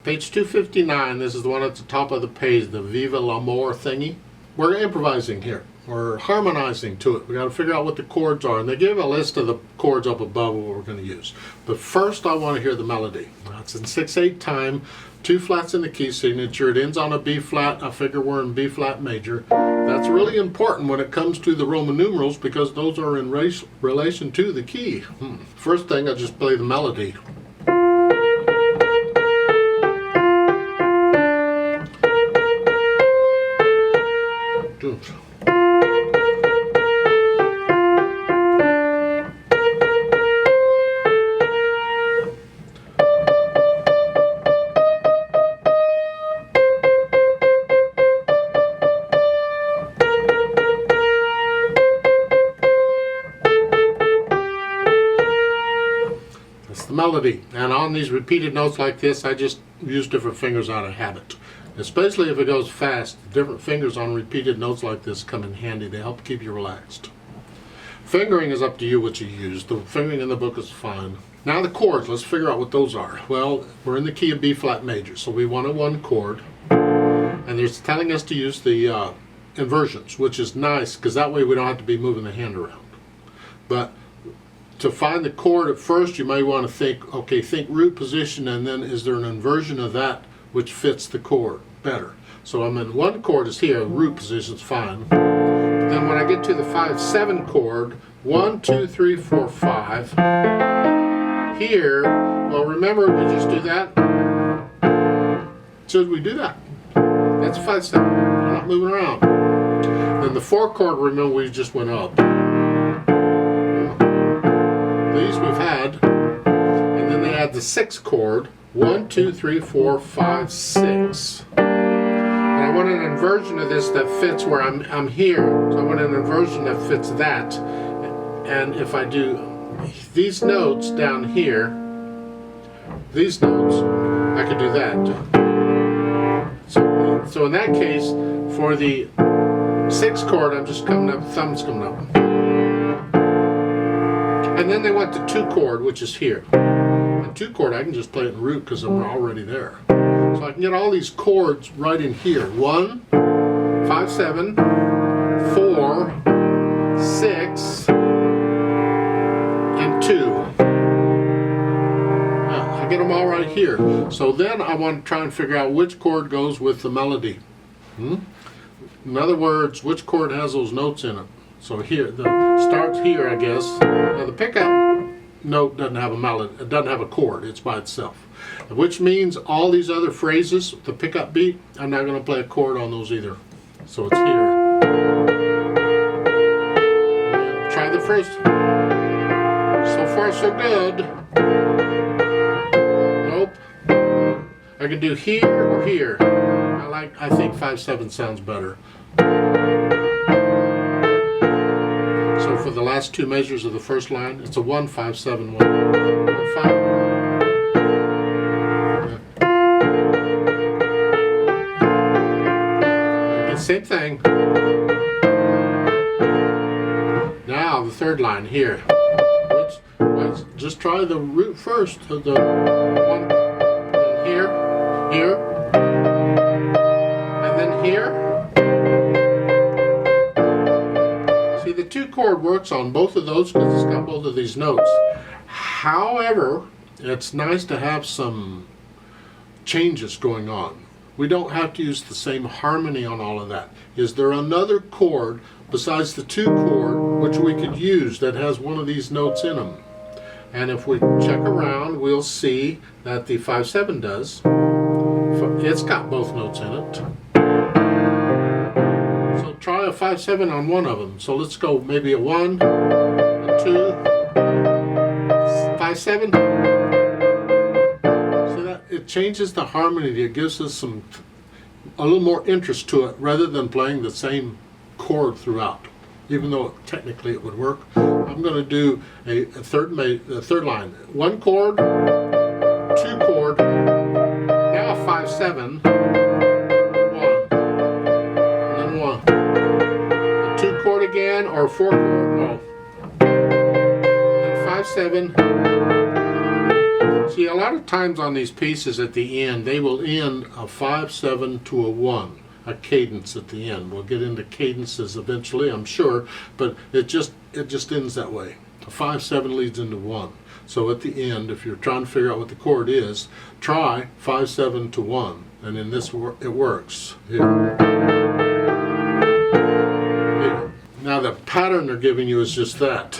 Page 259, this is the one at the top of the page, the Vive L'Amour thingy. We're improvising here. We're harmonizing to it. We got to figure out what the chords are. And they give a list of the chords up above what we're going to use. But first I want to hear the melody. It's in 6/8 time, 2 flats in the key signature. It ends on a B flat. I figure we're in B flat major. That's really important when it comes to the Roman numerals because those are in relation to the key. First thing, I just play the melody. That's the melody, and on these repeated notes like this I just use different fingers out of habit. Especially if it goes fast, different fingers on repeated notes like this come in handy. They help keep you relaxed. Fingering is up to you what you use. The fingering in the book is fine. Now the chords, let's figure out what those are. Well, we're in the key of B flat major, so we want a 1 chord. And they're telling us to use the inversions, which is nice because that way we don't have to be moving the hand around. But to find the chord at first, you may want to think, okay, think root position, and then is there an inversion of that which fits the chord better. So I'm in 1 chord is here, root position's fine. But then when I get to the 5/7 chord, 1, 2, 3, 4, 5. Here, well remember we just do that. So we do that. That's 5/7. We're not moving around. Then the 4 chord, remember we just went up. These we've had. And then they add the 6 chord. 1, 2, 3, 4, 5, 6. And I want an inversion of this that fits where I'm here. So I want an inversion that fits that. And if I do these notes down here, these notes, I could do that. So in that case, for the 6 chord, I'm just coming up, thumb's coming up. And then they want the 2 chord, which is here. 2 chord, I can just play it in root because I'm already there. So I can get all these chords right in here. 1, 5/7, 4, 6, and 2. Yeah, I get them all right here. So then I want to try and figure out which chord goes with the melody. In other words, which chord has those notes in it. So here, the starts here, I guess. Now the pickup note doesn't have a melody, it doesn't have a chord, it's by itself. Which means all these other phrases, the pickup beat, I'm not going to play a chord on those either. So it's here. And try the first. So far so good. Nope. I can do here or here. I think 5/7 sounds better. So for the last 2 measures of the first line, it's a 1, 5, 7, 1, 1, 5. Again, same thing. Now the third line here. Let's just try the root first. The 1, then here, here, and then here. The 2 chord works on both of those because it's got both of these notes. However, it's nice to have some changes going on. We don't have to use the same harmony on all of that. Is there another chord besides the 2 chord which we could use that has one of these notes in them? And if we check around, we'll see that the 5/7 does. It's got both notes in it. Try a 5/7 on one of them. So let's go maybe a 1, a 2, 5/7. So that it changes the harmony. It gives us a little more interest to it rather than playing the same chord throughout. Even though technically it would work. I'm going to do a third line. 1 chord, 2 chord, now a 5/7. Again, or 4 chord, no. Then 5/7, See, a lot of times on these pieces at the end, they will end a 5/7 to a 1, a cadence at the end. We'll get into cadences eventually, I'm sure, but it just ends that way. A 5/7 leads into 1. So at the end, if you're trying to figure out what the chord is, try 5/7 to 1, and in this it works. Here. Here. Now the pattern they're giving you is just that.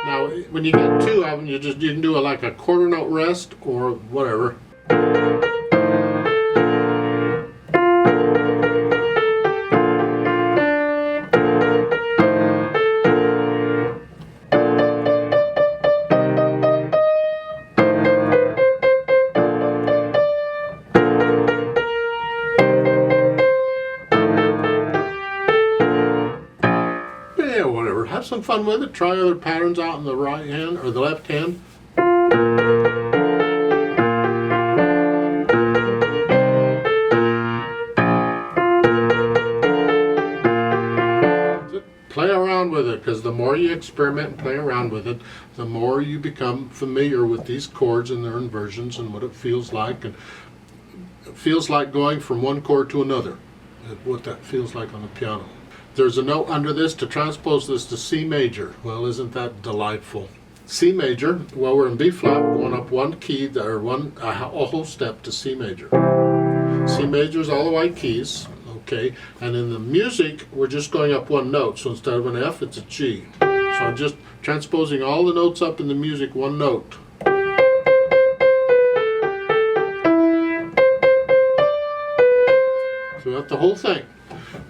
Now when you get two of them, you can do like a quarter note rest or whatever. Yeah, whatever. Have some fun with it. Try other patterns out in the right hand or the left hand. Play around with it, because the more you experiment and play around with it, the more you become familiar with these chords and their inversions and what it feels like. And it feels like going from one chord to another, what that feels like on the piano. There's a note under this to transpose this to C major. Well, isn't that delightful? C major, well, we're in B flat, going up one key, or a whole step to C major. C major is all the white keys, okay? And in the music, we're just going up one note. So instead of an F, it's a G. So I'm just transposing all the notes up in the music one note. Throughout the whole thing.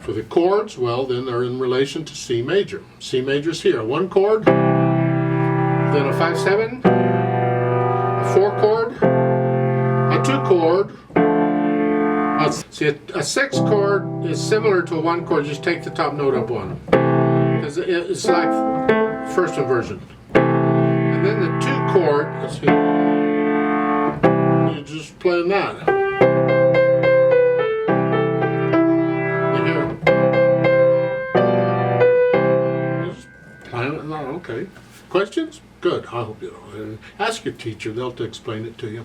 For the chords, well, then they're in relation to C major. C major's here, one chord, then a 5/7, a 4 chord, a 2 chord. See, a 6 chord is similar to a 1 chord. Just take the top note up one, because it's like first inversion. And then the 2 chord, let's see, you're just playing that. Okay. Questions? Good. I hope you know. Ask your teacher. They'll explain it to you.